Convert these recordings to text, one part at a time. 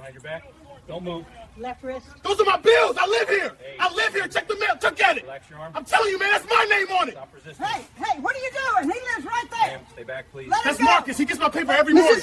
behind your back. Don't move. Left wrist. Those are my bills. I live here. I live here. Check the mail. Look at it. Relax your arm. I'm telling you, man, that's my name on it. Stop resisting. Hey, what are you doing? He lives right there. Ma'am, stay back, please. That's Marcus. He gets my paper every morning.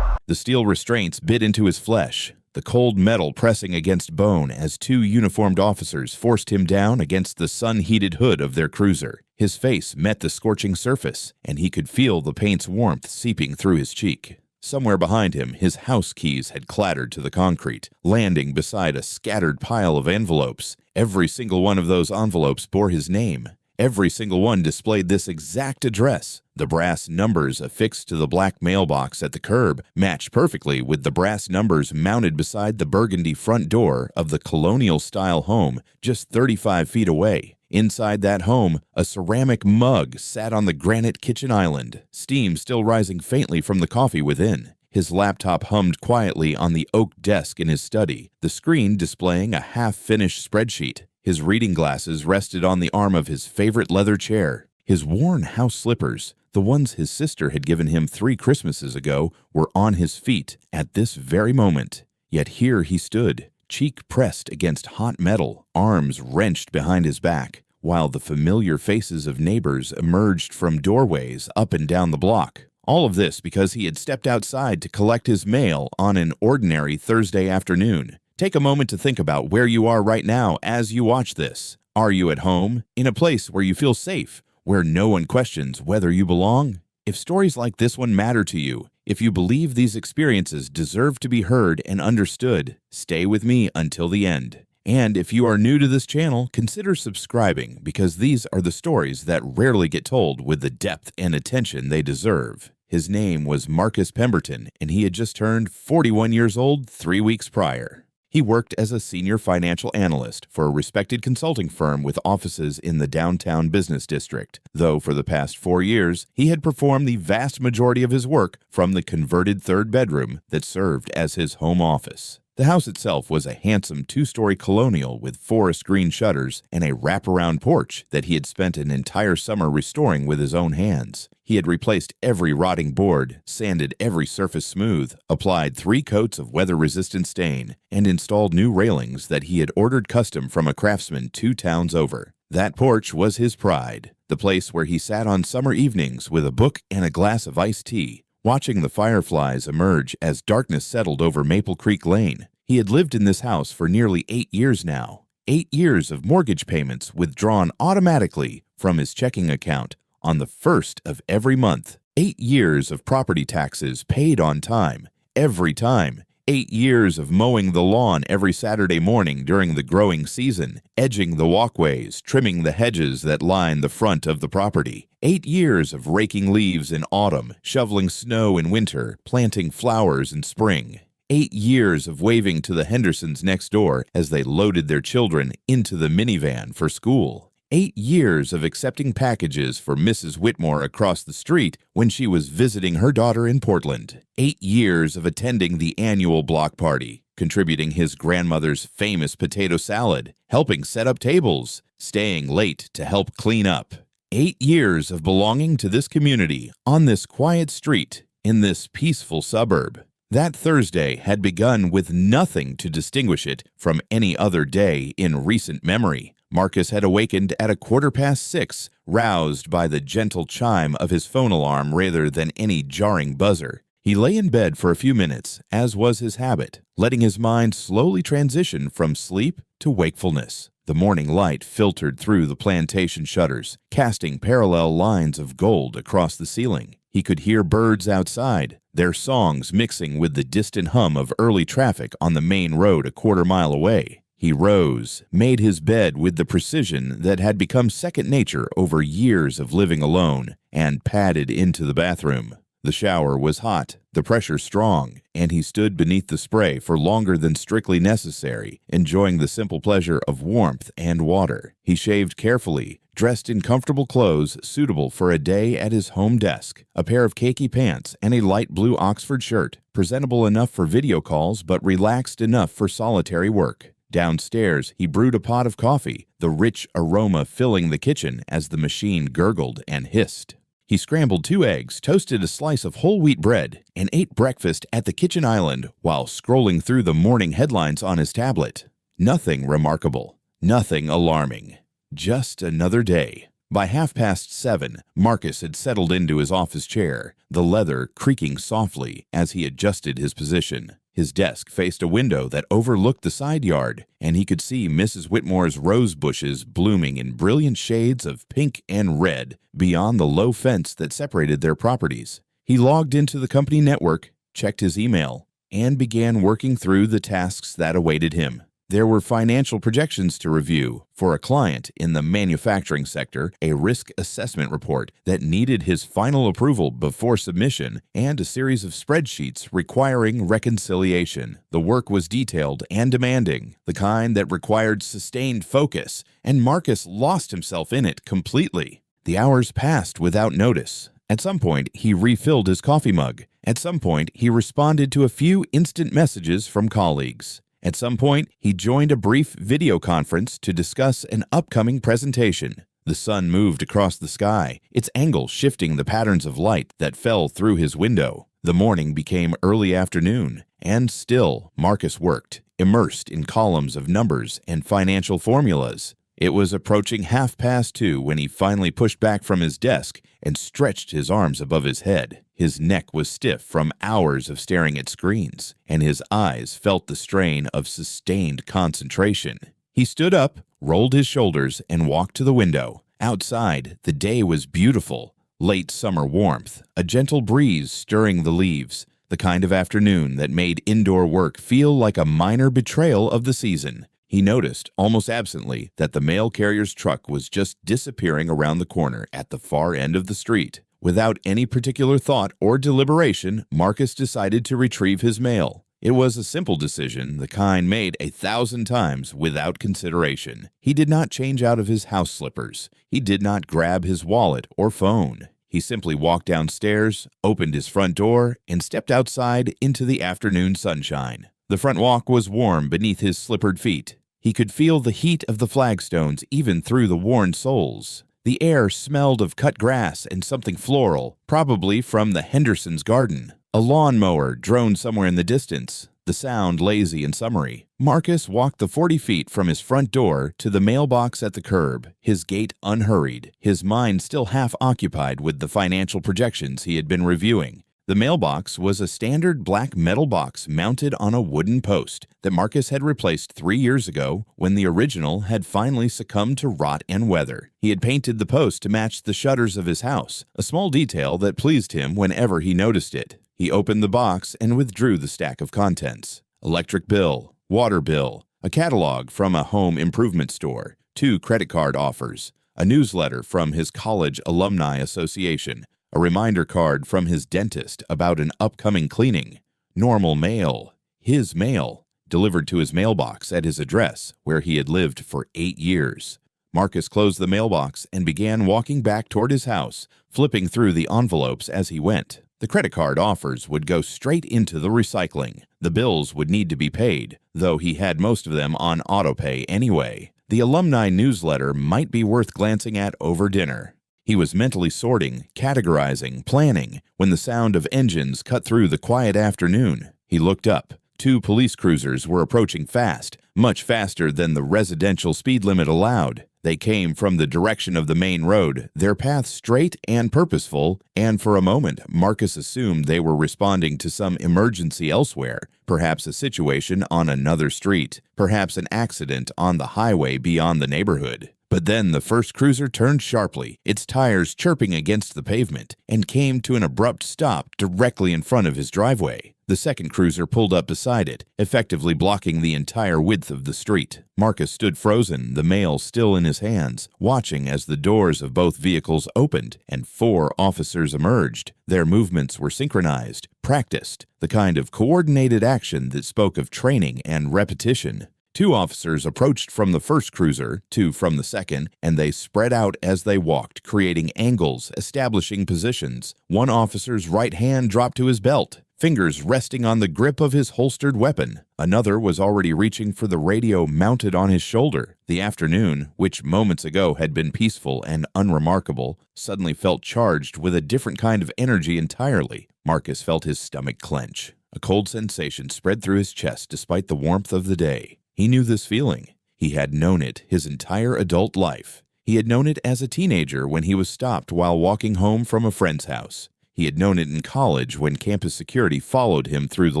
The steel restraints bit into his flesh, the cold metal pressing against bone as two uniformed officers forced him down against the sun-heated hood of their cruiser. His face met the scorching surface, and he could feel the paint's warmth seeping through his cheek. Somewhere behind him, his house keys had clattered to the concrete, landing beside a scattered pile of envelopes. Every single one of those envelopes bore his name. Every single one displayed this exact address. The brass numbers affixed to the black mailbox at the curb matched perfectly with the brass numbers mounted beside the burgundy front door of the colonial-style home just 35 feet away. Inside that home, a ceramic mug sat on the granite kitchen island, steam still rising faintly from the coffee within. His laptop hummed quietly on the oak desk in his study, the screen displaying a half-finished spreadsheet. His reading glasses rested on the arm of his favorite leather chair. His worn house slippers, the ones his sister had given him 3 Christmases ago, were on his feet at this very moment. Yet here he stood, cheek pressed against hot metal, arms wrenched behind his back, while the familiar faces of neighbors emerged from doorways up and down the block. All of this because he had stepped outside to collect his mail on an ordinary Thursday afternoon. Take a moment to think about where you are right now as you watch this. Are you at home, in a place where you feel safe, where no one questions whether you belong? If stories like this one matter to you, if you believe these experiences deserve to be heard and understood, stay with me until the end. And if you are new to this channel, consider subscribing because these are the stories that rarely get told with the depth and attention they deserve. His name was Marcus Pemberton, and he had just turned 41 years old 3 weeks prior. He worked as a senior financial analyst for a respected consulting firm with offices in the downtown business district, though for the past 4 years, he had performed the vast majority of his work from the converted third bedroom that served as his home office. The house itself was a handsome 2-story colonial with forest green shutters and a wraparound porch that he had spent an entire summer restoring with his own hands. He had replaced every rotting board, sanded every surface smooth, applied 3 coats of weather-resistant stain, and installed new railings that he had ordered custom from a craftsman 2 towns over. That porch was his pride, the place where he sat on summer evenings with a book and a glass of iced tea, watching the fireflies emerge as darkness settled over Maple Creek Lane. He had lived in this house for nearly 8 years now. 8 years of mortgage payments withdrawn automatically from his checking account on the 1st of every month. 8 years of property taxes paid on time, every time. 8 years of mowing the lawn every Saturday morning during the growing season, edging the walkways, trimming the hedges that line the front of the property. 8 years of raking leaves in autumn, shoveling snow in winter, planting flowers in spring. 8 years of waving to the Hendersons next door as they loaded their children into the minivan for school. 8 years of accepting packages for Mrs. Whitmore across the street when she was visiting her daughter in Portland. 8 years of attending the annual block party, contributing his grandmother's famous potato salad, helping set up tables, staying late to help clean up. 8 years of belonging to this community, on this quiet street, in this peaceful suburb. That Thursday had begun with nothing to distinguish it from any other day in recent memory. Marcus had awakened at 6:15, roused by the gentle chime of his phone alarm rather than any jarring buzzer. He lay in bed for a few minutes, as was his habit, letting his mind slowly transition from sleep to wakefulness. The morning light filtered through the plantation shutters, casting parallel lines of gold across the ceiling. He could hear birds outside, their songs mixing with the distant hum of early traffic on the main road a quarter mile away. He rose, made his bed with the precision that had become second nature over years of living alone, and padded into the bathroom. The shower was hot, the pressure strong, and he stood beneath the spray for longer than strictly necessary, enjoying the simple pleasure of warmth and water. He shaved carefully, dressed in comfortable clothes suitable for a day at his home desk, a pair of khaki pants and a light blue Oxford shirt, presentable enough for video calls but relaxed enough for solitary work. Downstairs, he brewed a pot of coffee, the rich aroma filling the kitchen as the machine gurgled and hissed. He scrambled 2 eggs, toasted a slice of whole wheat bread, and ate breakfast at the kitchen island while scrolling through the morning headlines on his tablet. Nothing remarkable, nothing alarming. Just another day. By 7:30, Marcus had settled into his office chair, the leather creaking softly as he adjusted his position. His desk faced a window that overlooked the side yard, and he could see Mrs. Whitmore's rose bushes blooming in brilliant shades of pink and red beyond the low fence that separated their properties. He logged into the company network, checked his email, and began working through the tasks that awaited him. There were financial projections to review for a client in the manufacturing sector, a risk assessment report that needed his final approval before submission, and a series of spreadsheets requiring reconciliation. The work was detailed and demanding, the kind that required sustained focus, and Marcus lost himself in it completely. The hours passed without notice. At some point, he refilled his coffee mug. At some point, he responded to a few instant messages from colleagues. At some point, he joined a brief video conference to discuss an upcoming presentation. The sun moved across the sky, its angle shifting the patterns of light that fell through his window. The morning became early afternoon, and still Marcus worked, immersed in columns of numbers and financial formulas. It was approaching 2:30 when he finally pushed back from his desk and stretched his arms above his head. His neck was stiff from hours of staring at screens, and his eyes felt the strain of sustained concentration. He stood up, rolled his shoulders, and walked to the window. Outside, the day was beautiful. Late summer warmth, a gentle breeze stirring the leaves, the kind of afternoon that made indoor work feel like a minor betrayal of the season. He noticed, almost absently, that the mail carrier's truck was just disappearing around the corner at the far end of the street. Without any particular thought or deliberation, Marcus decided to retrieve his mail. It was a simple decision, the kind made 1,000 times without consideration. He did not change out of his house slippers. He did not grab his wallet or phone. He simply walked downstairs, opened his front door, and stepped outside into the afternoon sunshine. The front walk was warm beneath his slippered feet. He could feel the heat of the flagstones even through the worn soles. The air smelled of cut grass and something floral, probably from the Henderson's garden. A lawnmower droned somewhere in the distance, the sound lazy and summery. Marcus walked the 40 feet from his front door to the mailbox at the curb, his gait unhurried, his mind still half occupied with the financial projections he had been reviewing. The mailbox was a standard black metal box mounted on a wooden post that Marcus had replaced 3 years ago when the original had finally succumbed to rot and weather. He had painted the post to match the shutters of his house, a small detail that pleased him whenever he noticed it. He opened the box and withdrew the stack of contents. Electric bill, water bill, a catalog from a home improvement store, 2 credit card offers, a newsletter from his college alumni association, a reminder card from his dentist about an upcoming cleaning, normal mail, his mail, delivered to his mailbox at his address where he had lived for 8 years. Marcus closed the mailbox and began walking back toward his house, flipping through the envelopes as he went. The credit card offers would go straight into the recycling. The bills would need to be paid, though he had most of them on autopay anyway. The alumni newsletter might be worth glancing at over dinner. He was mentally sorting, categorizing, planning, when the sound of engines cut through the quiet afternoon. He looked up. 2 police cruisers were approaching fast, much faster than the residential speed limit allowed. They came from the direction of the main road, their path straight and purposeful, and for a moment Marcus assumed they were responding to some emergency elsewhere, perhaps a situation on another street, perhaps an accident on the highway beyond the neighborhood. But then the first cruiser turned sharply, its tires chirping against the pavement, and came to an abrupt stop directly in front of his driveway. The second cruiser pulled up beside it, effectively blocking the entire width of the street. Marcus stood frozen, the mail still in his hands, watching as the doors of both vehicles opened and 4 officers emerged. Their movements were synchronized, practiced, the kind of coordinated action that spoke of training and repetition. 2 officers approached from the first cruiser, 2 from the second, and they spread out as they walked, creating angles, establishing positions. One officer's right hand dropped to his belt, fingers resting on the grip of his holstered weapon. Another was already reaching for the radio mounted on his shoulder. The afternoon, which moments ago had been peaceful and unremarkable, suddenly felt charged with a different kind of energy entirely. Marcus felt his stomach clench. A cold sensation spread through his chest despite the warmth of the day. He knew this feeling. He had known it his entire adult life. He had known it as a teenager when he was stopped while walking home from a friend's house. He had known it in college when campus security followed him through the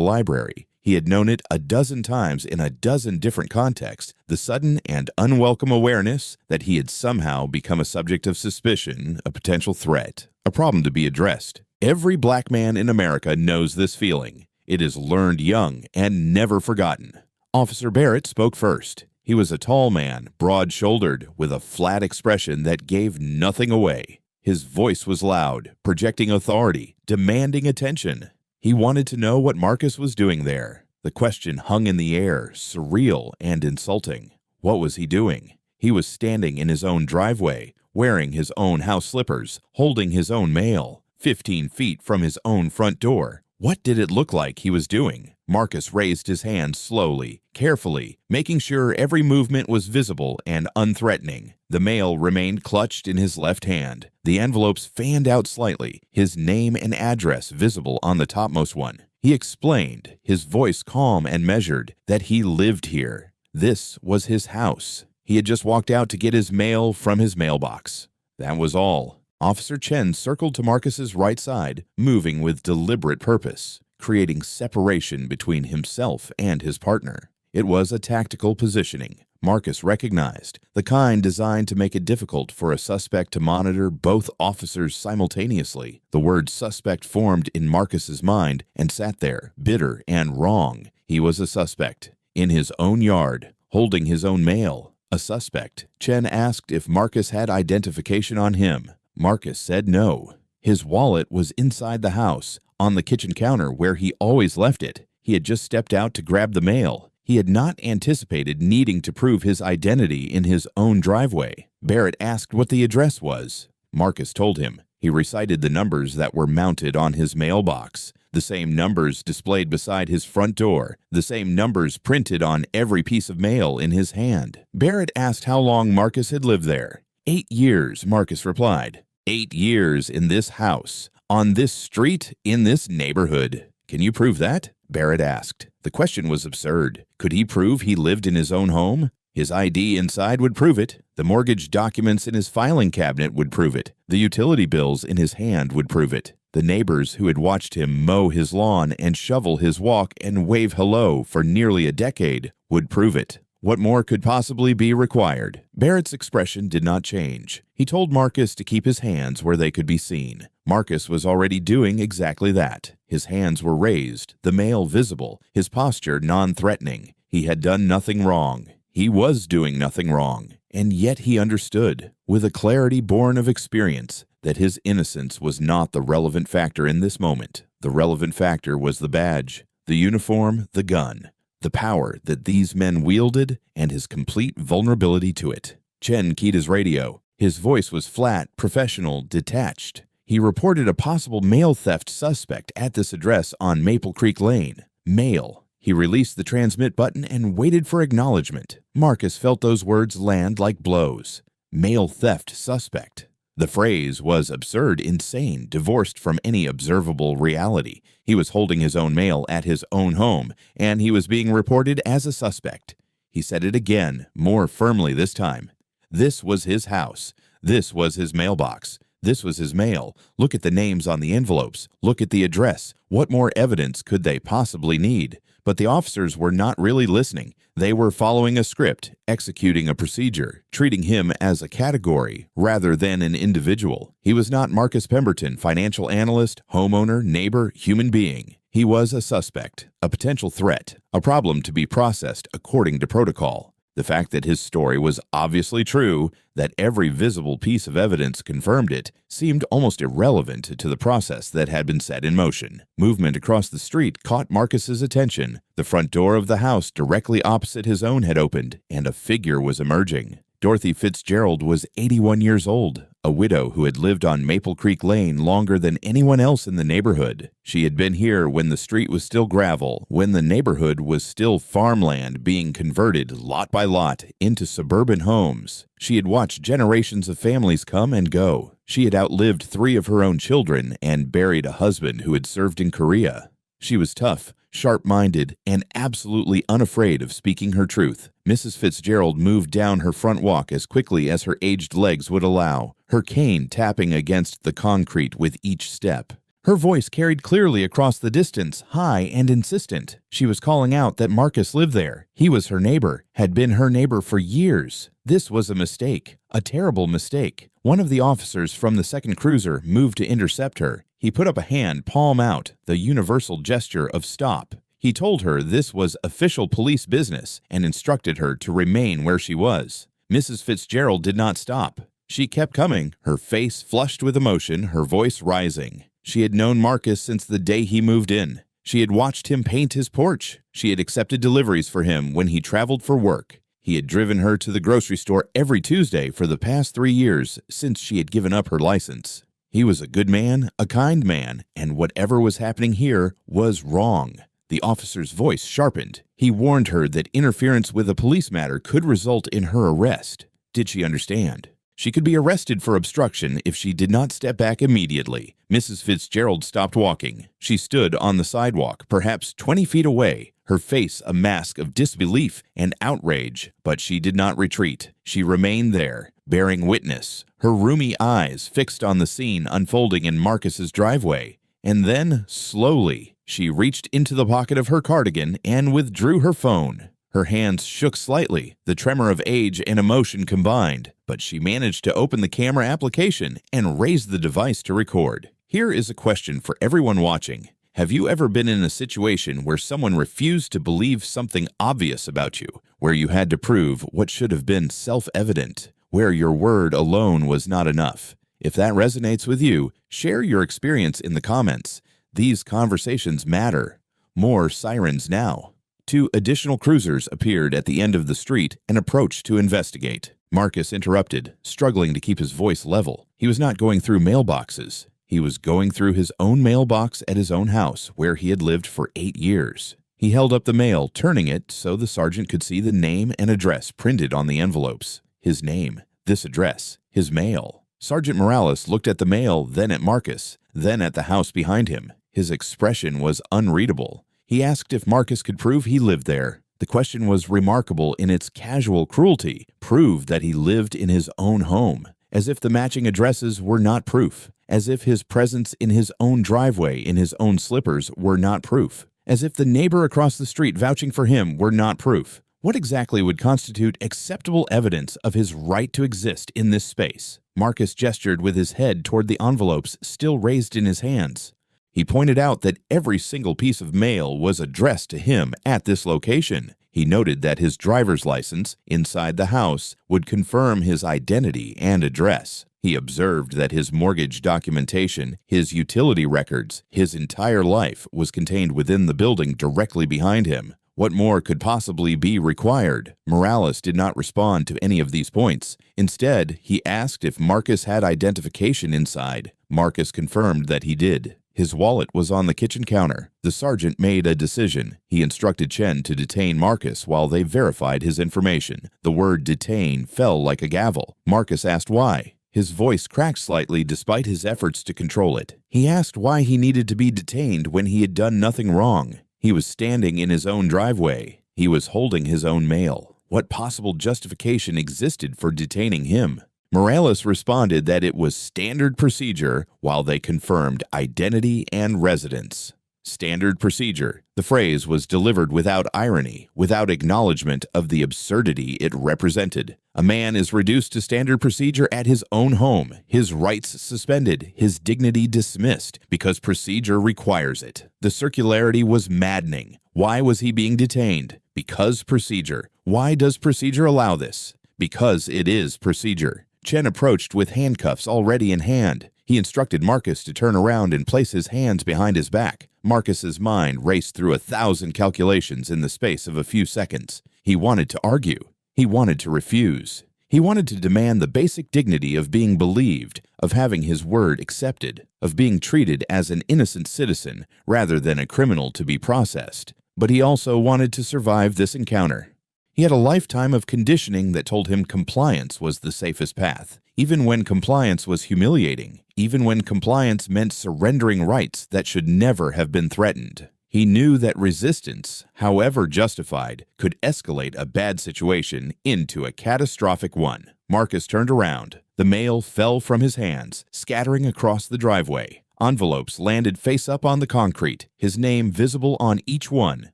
library. He had known it a dozen times in a dozen different contexts, the sudden and unwelcome awareness that he had somehow become a subject of suspicion, a potential threat, a problem to be addressed. Every black man in America knows this feeling. It is learned young and never forgotten. Officer Barrett spoke first. He was a tall man, broad-shouldered, with a flat expression that gave nothing away. His voice was loud, projecting authority, demanding attention. He wanted to know what Marcus was doing there. The question hung in the air, surreal and insulting. What was he doing? He was standing in his own driveway, wearing his own house slippers, holding his own mail, 15 feet from his own front door. What did it look like he was doing? Marcus raised his hand slowly, carefully, making sure every movement was visible and unthreatening. The mail remained clutched in his left hand. The envelopes fanned out slightly, his name and address visible on the topmost one. He explained, his voice calm and measured, that he lived here. This was his house. He had just walked out to get his mail from his mailbox. That was all. Officer Chen circled to Marcus's right side, moving with deliberate purpose, creating separation between himself and his partner. It was a tactical positioning, Marcus recognized, the kind designed to make it difficult for a suspect to monitor both officers simultaneously. The word suspect formed in Marcus's mind and sat there, bitter and wrong. He was a suspect, in his own yard, holding his own mail. A suspect. Chen asked if Marcus had identification on him. Marcus said no. His wallet was inside the house, on the kitchen counter where he always left it. He had just stepped out to grab the mail. He had not anticipated needing to prove his identity in his own driveway. Barrett asked what the address was. Marcus told him. He recited the numbers that were mounted on his mailbox, the same numbers displayed beside his front door, the same numbers printed on every piece of mail in his hand. Barrett asked how long Marcus had lived there. 8 years, Marcus replied. 8 years in this house, on this street, in this neighborhood. Can you prove that? Barrett asked. The question was absurd. Could he prove he lived in his own home? His ID inside would prove it. The mortgage documents in his filing cabinet would prove it. The utility bills in his hand would prove it. The neighbors who had watched him mow his lawn and shovel his walk and wave hello for nearly a decade would prove it. What more could possibly be required? Barrett's expression did not change. He told Marcus to keep his hands where they could be seen. Marcus was already doing exactly that. His hands were raised, the mail visible, his posture non-threatening. He had done nothing wrong. He was doing nothing wrong. And yet he understood, with a clarity born of experience, that his innocence was not the relevant factor in this moment. The relevant factor was the badge, the uniform, the gun. The power that these men wielded, and his complete vulnerability to it. Chen keyed his radio. His voice was flat, professional, detached. He reported a possible mail theft suspect at this address on Maple Creek Lane. Mail. He released the transmit button and waited for acknowledgement. Marcus felt those words land like blows. Mail theft suspect. The phrase was absurd, insane, divorced from any observable reality. He was holding his own mail at his own home, and he was being reported as a suspect. He said it again, more firmly this time. This was his house. This was his mailbox. This was his mail. Look at the names on the envelopes. Look at the address. What more evidence could they possibly need? But the officers were not really listening. They were following a script, executing a procedure, treating him as a category rather than an individual. He was not Marcus Pemberton, financial analyst, homeowner, neighbor, human being. He was a suspect, a potential threat, a problem to be processed according to protocol. The fact that his story was obviously true, that every visible piece of evidence confirmed it, seemed almost irrelevant to the process that had been set in motion. Movement across the street caught Marcus's attention. The front door of the house directly opposite his own had opened, and a figure was emerging. Dorothy Fitzgerald was 81 years old, a widow who had lived on Maple Creek Lane longer than anyone else in the neighborhood. She had been here when the street was still gravel, when the neighborhood was still farmland being converted lot by lot into suburban homes. She had watched generations of families come and go. She had outlived 3 of her own children and buried a husband who had served in Korea. She was tough, sharp-minded, and absolutely unafraid of speaking her truth. Mrs. Fitzgerald moved down her front walk as quickly as her aged legs would allow, her cane tapping against the concrete with each step. Her voice carried clearly across the distance, high and insistent. She was calling out that Marcus lived there. He was her neighbor, had been her neighbor for years. This was a mistake, a terrible mistake. One of the officers from the second cruiser moved to intercept her. He put up a hand, palm out, the universal gesture of stop. He told her this was official police business and instructed her to remain where she was. Mrs. Fitzgerald did not stop. She kept coming, her face flushed with emotion, her voice rising. She had known Marcus since the day he moved in. She had watched him paint his porch. She had accepted deliveries for him when he traveled for work. He had driven her to the grocery store every Tuesday for the past 3 years since she had given up her license. He was a good man, a kind man, and whatever was happening here was wrong. The officer's voice sharpened. He warned her that interference with a police matter could result in her arrest. Did she understand? She could be arrested for obstruction if she did not step back immediately. Mrs. Fitzgerald stopped walking. She stood on the sidewalk, perhaps 20 feet away, her face a mask of disbelief and outrage, but she did not retreat. She remained there, bearing witness, her rheumy eyes fixed on the scene unfolding in Marcus's driveway. And then, slowly, she reached into the pocket of her cardigan and withdrew her phone. Her hands shook slightly, the tremor of age and emotion combined, but she managed to open the camera application and raise the device to record. Here is a question for everyone watching. Have you ever been in a situation where someone refused to believe something obvious about you, where you had to prove what should have been self-evident, where your word alone was not enough? If that resonates with you, share your experience in the comments. These conversations matter. More sirens now. 2 additional cruisers appeared at the end of the street and approached to investigate. Marcus interrupted, struggling to keep his voice level. He was not going through mailboxes. He was going through his own mailbox at his own house, where he had lived for 8 years. He held up the mail, turning it so the sergeant could see the name and address printed on the envelopes. His name, this address, his mail. Sergeant Morales looked at the mail, then at Marcus, then at the house behind him. His expression was unreadable. He asked if Marcus could prove he lived there. The question was remarkable in its casual cruelty. Prove that he lived in his own home, as if the matching addresses were not proof, as if his presence in his own driveway in his own slippers were not proof, as if the neighbor across the street vouching for him were not proof. What exactly would constitute acceptable evidence of his right to exist in this space? Marcus gestured with his head toward the envelopes still raised in his hands. He pointed out that every single piece of mail was addressed to him at this location. He noted that his driver's license inside the house would confirm his identity and address. He observed that his mortgage documentation, his utility records, his entire life was contained within the building directly behind him. What more could possibly be required? Morales did not respond to any of these points. Instead, he asked if Marcus had identification inside. Marcus confirmed that he did. His wallet was on the kitchen counter. The sergeant made a decision. He instructed Chen to detain Marcus while they verified his information. The word detain fell like a gavel. Marcus asked why. His voice cracked slightly despite his efforts to control it. He asked why he needed to be detained when he had done nothing wrong. He was standing in his own driveway. He was holding his own mail. What possible justification existed for detaining him? Morales responded that it was standard procedure while they confirmed identity and residence. Standard procedure. The phrase was delivered without irony, without acknowledgement of the absurdity it represented. A man is reduced to standard procedure at his own home, his rights suspended, his dignity dismissed, because procedure requires it. The circularity was maddening. Why was he being detained? Because procedure. Why does procedure allow this? Because it is procedure. Chen approached with handcuffs already in hand. He instructed Marcus to turn around and place his hands behind his back. Marcus's mind raced through 1,000 calculations in the space of a few seconds. He wanted to argue. He wanted to refuse. He wanted to demand the basic dignity of being believed, of having his word accepted, of being treated as an innocent citizen rather than a criminal to be processed. But he also wanted to survive this encounter. He had a lifetime of conditioning that told him compliance was the safest path, even when compliance was humiliating, even when compliance meant surrendering rights that should never have been threatened. He knew that resistance, however justified, could escalate a bad situation into a catastrophic one. Marcus turned around. The mail fell from his hands, scattering across the driveway. Envelopes landed face up on the concrete, his name visible on each one,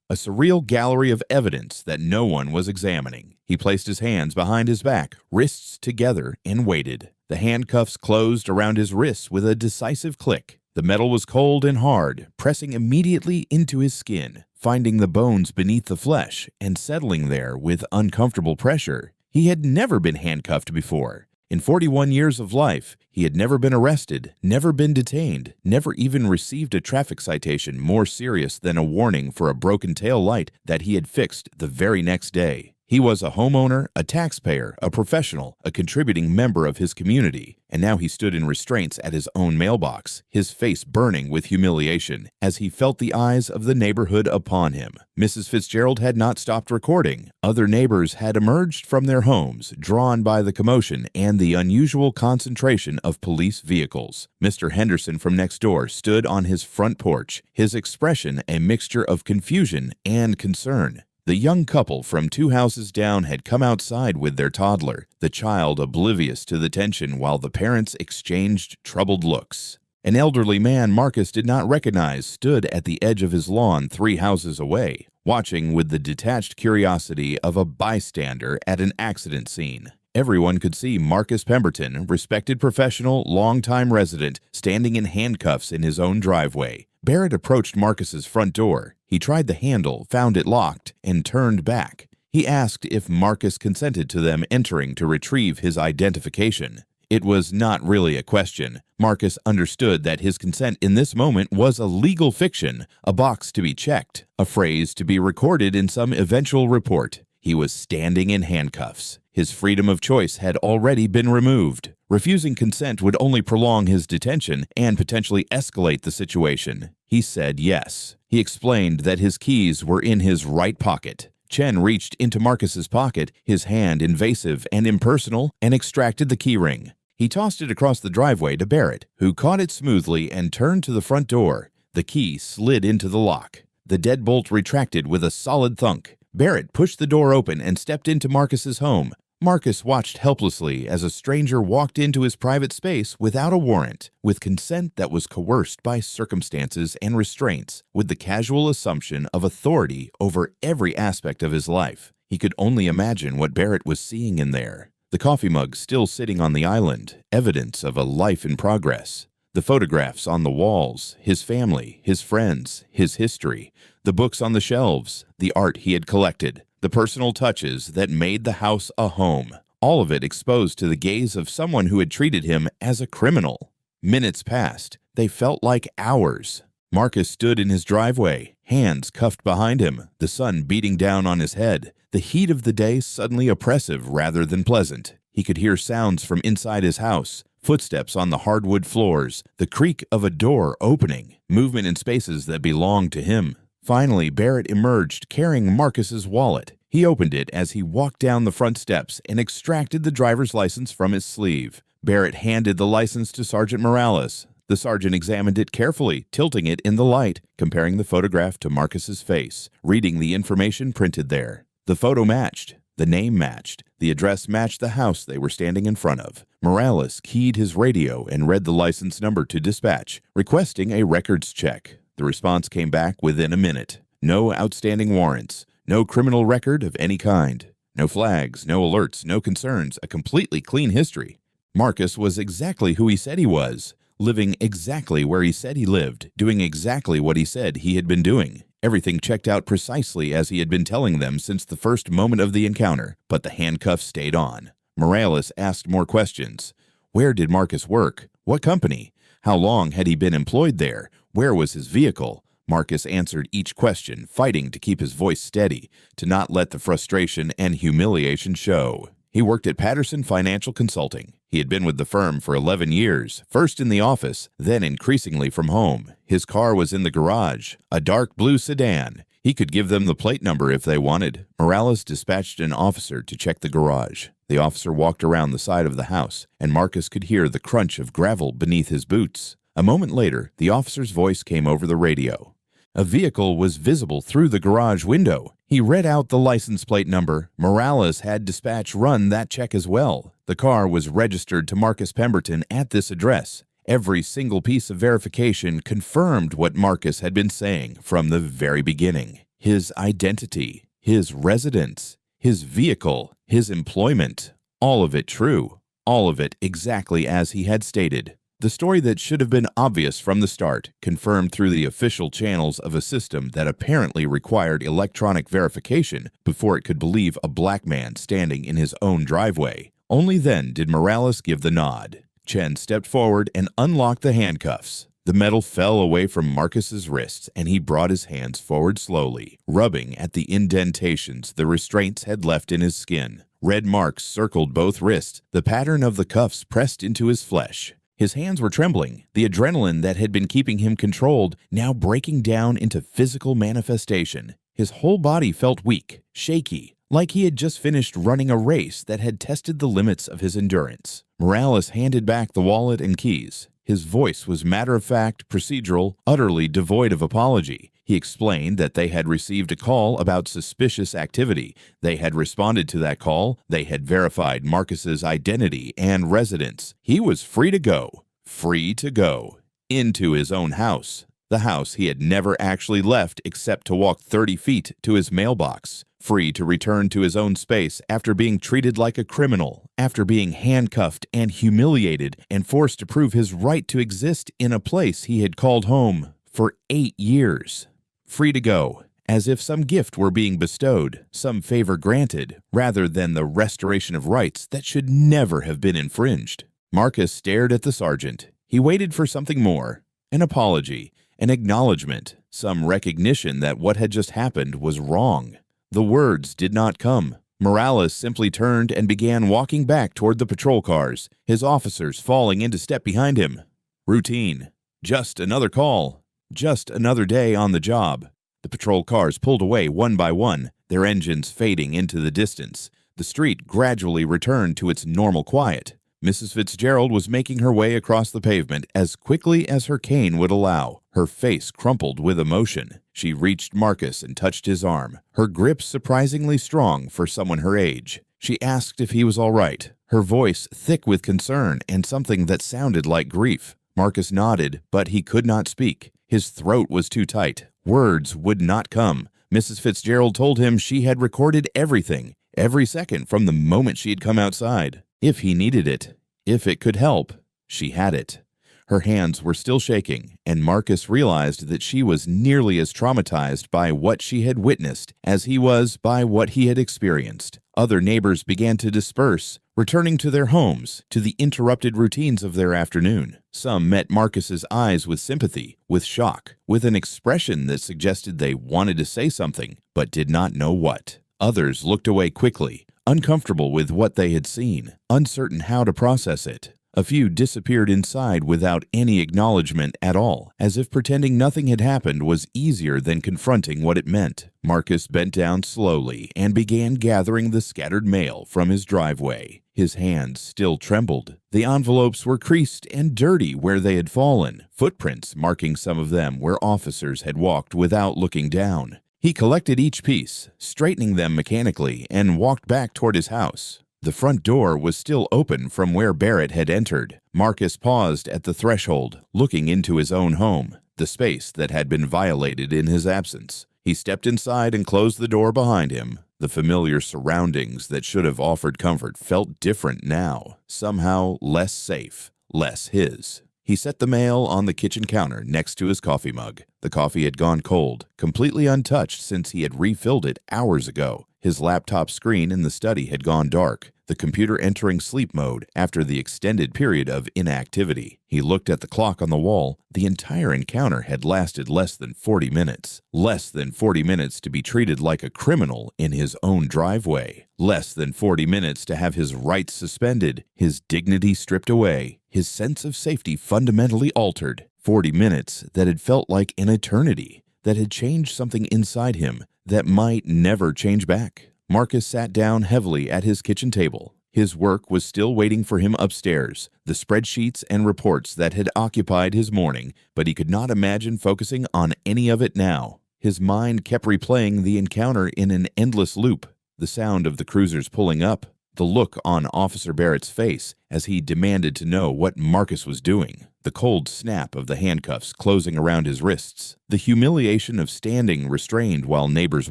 a surreal gallery of evidence that no one was examining. He placed his hands behind his back, wrists together, and waited. The handcuffs closed around his wrists with a decisive click. The metal was cold and hard, pressing immediately into his skin, finding the bones beneath the flesh and settling there with uncomfortable pressure. He had never been handcuffed before. In 41 years of life, he had never been arrested, never been detained, never even received a traffic citation more serious than a warning for a broken tail light that he had fixed the very next day. He was a homeowner, a taxpayer, a professional, a contributing member of his community, and now he stood in restraints at his own mailbox, his face burning with humiliation as he felt the eyes of the neighborhood upon him. Mrs. Fitzgerald had not stopped recording. Other neighbors had emerged from their homes, drawn by the commotion and the unusual concentration of police vehicles. Mr. Henderson from next door stood on his front porch, his expression a mixture of confusion and concern. The young couple from 2 houses down had come outside with their toddler, the child oblivious to the tension while the parents exchanged troubled looks. An elderly man Marcus did not recognize stood at the edge of his lawn 3 houses away, watching with the detached curiosity of a bystander at an accident scene. Everyone could see Marcus Pemberton, respected professional, longtime resident, standing in handcuffs in his own driveway. Barrett approached Marcus's front door. He tried the handle, found it locked, and turned back. He asked if Marcus consented to them entering to retrieve his identification. It was not really a question. Marcus understood that his consent in this moment was a legal fiction, a box to be checked, a phrase to be recorded in some eventual report. He was standing in handcuffs. His freedom of choice had already been removed. Refusing consent would only prolong his detention and potentially escalate the situation. He said yes. He explained that his keys were in his right pocket. Chen reached into Marcus's pocket, his hand invasive and impersonal, and extracted the keyring. He tossed it across the driveway to Barrett, who caught it smoothly and turned to the front door. The key slid into the lock. The deadbolt retracted with a solid thunk. Barrett pushed the door open and stepped into Marcus's home. Marcus watched helplessly as a stranger walked into his private space without a warrant, with consent that was coerced by circumstances and restraints, with the casual assumption of authority over every aspect of his life. He could only imagine what Barrett was seeing in there. The coffee mug still sitting on the island, evidence of a life in progress. The photographs on the walls, his family, his friends, his history, the books on the shelves, the art he had collected, the personal touches that made the house a home, all of it exposed to the gaze of someone who had treated him as a criminal. Minutes passed. They felt like hours. Marcus stood in his driveway, hands cuffed behind him, the sun beating down on his head, the heat of the day suddenly oppressive rather than pleasant. He could hear sounds from inside his house, footsteps on the hardwood floors, the creak of a door opening, movement in spaces that belonged to him. Finally, Barrett emerged carrying Marcus's wallet. He opened it as he walked down the front steps and extracted the driver's license from his sleeve. Barrett handed the license to Sergeant Morales. The sergeant examined it carefully, tilting it in the light, comparing the photograph to Marcus's face, reading the information printed there. The photo matched. The name matched. The address matched the house they were standing in front of. Morales keyed his radio and read the license number to dispatch, requesting a records check. The response came back within a minute. No outstanding warrants, no criminal record of any kind, no flags, no alerts, no concerns, a completely clean history. Marcus was exactly who he said he was, living exactly where he said he lived, doing exactly what he said he had been doing. Everything checked out precisely as he had been telling them since the first moment of the encounter, but the handcuffs stayed on. Morales asked more questions. Where did Marcus work? What company? How long had he been employed there? Where was his vehicle? Marcus answered each question, fighting to keep his voice steady, to not let the frustration and humiliation show. He worked at Patterson Financial Consulting. He had been with the firm for 11 years, first in the office, then increasingly from home. His car was in the garage, a dark blue sedan. He could give them the plate number if they wanted. Morales dispatched an officer to check the garage. The officer walked around the side of the house, and Marcus could hear the crunch of gravel beneath his boots. A moment later, the officer's voice came over the radio. A vehicle was visible through the garage window. He read out the license plate number. Morales had dispatch run that check as well. The car was registered to Marcus Pemberton at this address. Every single piece of verification confirmed what Marcus had been saying from the very beginning. His identity, his residence, his vehicle, his employment, all of it true, all of it exactly as he had stated. The story that should have been obvious from the start, confirmed through the official channels of a system that apparently required electronic verification before it could believe a black man standing in his own driveway. Only then did Morales give the nod. Chen stepped forward and unlocked the handcuffs. The metal fell away from Marcus's wrists, and he brought his hands forward slowly, rubbing at the indentations the restraints had left in his skin. Red marks circled both wrists, the pattern of the cuffs pressed into his flesh. His hands were trembling, the adrenaline that had been keeping him controlled now breaking down into physical manifestation. His whole body felt weak, shaky, like he had just finished running a race that had tested the limits of his endurance. Morales handed back the wallet and keys. His voice was matter-of-fact, procedural, utterly devoid of apology. He explained that they had received a call about suspicious activity. They had responded to that call. They had verified Marcus's identity and residence. He was free to go. Free to go. Into his own house. The house he had never actually left except to walk 30 feet to his mailbox. Free to return to his own space after being treated like a criminal, after being handcuffed and humiliated and forced to prove his right to exist in a place he had called home for 8 years. Free to go, as if some gift were being bestowed, some favor granted, rather than the restoration of rights that should never have been infringed. Marcus stared at the sergeant. He waited for something more, an apology, an acknowledgement, some recognition that what had just happened was wrong. The words did not come. Morales simply turned and began walking back toward the patrol cars, his officers falling into step behind him. Routine. Just another call. Just another day on the job. The patrol cars pulled away one by one, their engines fading into the distance. The street gradually returned to its normal quiet. Mrs. Fitzgerald was making her way across the pavement as quickly as her cane would allow, her face crumpled with emotion. She reached Marcus and touched his arm, her grip surprisingly strong for someone her age. She asked if he was all right, her voice thick with concern and something that sounded like grief. Marcus nodded, but he could not speak. His throat was too tight. Words would not come. Mrs. Fitzgerald told him she had recorded everything, every second from the moment she had come outside. If he needed it, if it could help, she had it. Her hands were still shaking, and Marcus realized that she was nearly as traumatized by what she had witnessed as he was by what he had experienced. Other neighbors began to disperse, returning to their homes, to the interrupted routines of their afternoon. Some met Marcus's eyes with sympathy, with shock, with an expression that suggested they wanted to say something, but did not know what. Others looked away quickly, uncomfortable with what they had seen, uncertain how to process it. A few disappeared inside without any acknowledgement at all, as if pretending nothing had happened was easier than confronting what it meant. Marcus bent down slowly and began gathering the scattered mail from his driveway. His hands still trembled. The envelopes were creased and dirty where they had fallen, footprints marking some of them where officers had walked without looking down. He collected each piece, straightening them mechanically, and walked back toward his house. The front door was still open from where Barrett had entered. Marcus paused at the threshold, looking into his own home, the space that had been violated in his absence. He stepped inside and closed the door behind him. The familiar surroundings that should have offered comfort felt different now, somehow less safe, less his. He set the mail on the kitchen counter next to his coffee mug. The coffee had gone cold, completely untouched since he had refilled it hours ago. His laptop screen in the study had gone dark. the computer entering sleep mode after the extended period of inactivity. He looked at the clock on the wall. The entire encounter had lasted less than 40 minutes. Less than 40 minutes to be treated like a criminal in his own driveway. Less than 40 minutes to have his rights suspended, his dignity stripped away, his sense of safety fundamentally altered. 40 minutes that had felt like an eternity, that had changed something inside him that might never change back. Marcus sat down heavily at his kitchen table. His work was still waiting for him upstairs, the spreadsheets and reports that had occupied his morning, but he could not imagine focusing on any of it now. His mind kept replaying the encounter in an endless loop. The sound of the cruisers pulling up, the look on Officer Barrett's face as he demanded to know what Marcus was doing, the cold snap of the handcuffs closing around his wrists, the humiliation of standing restrained while neighbors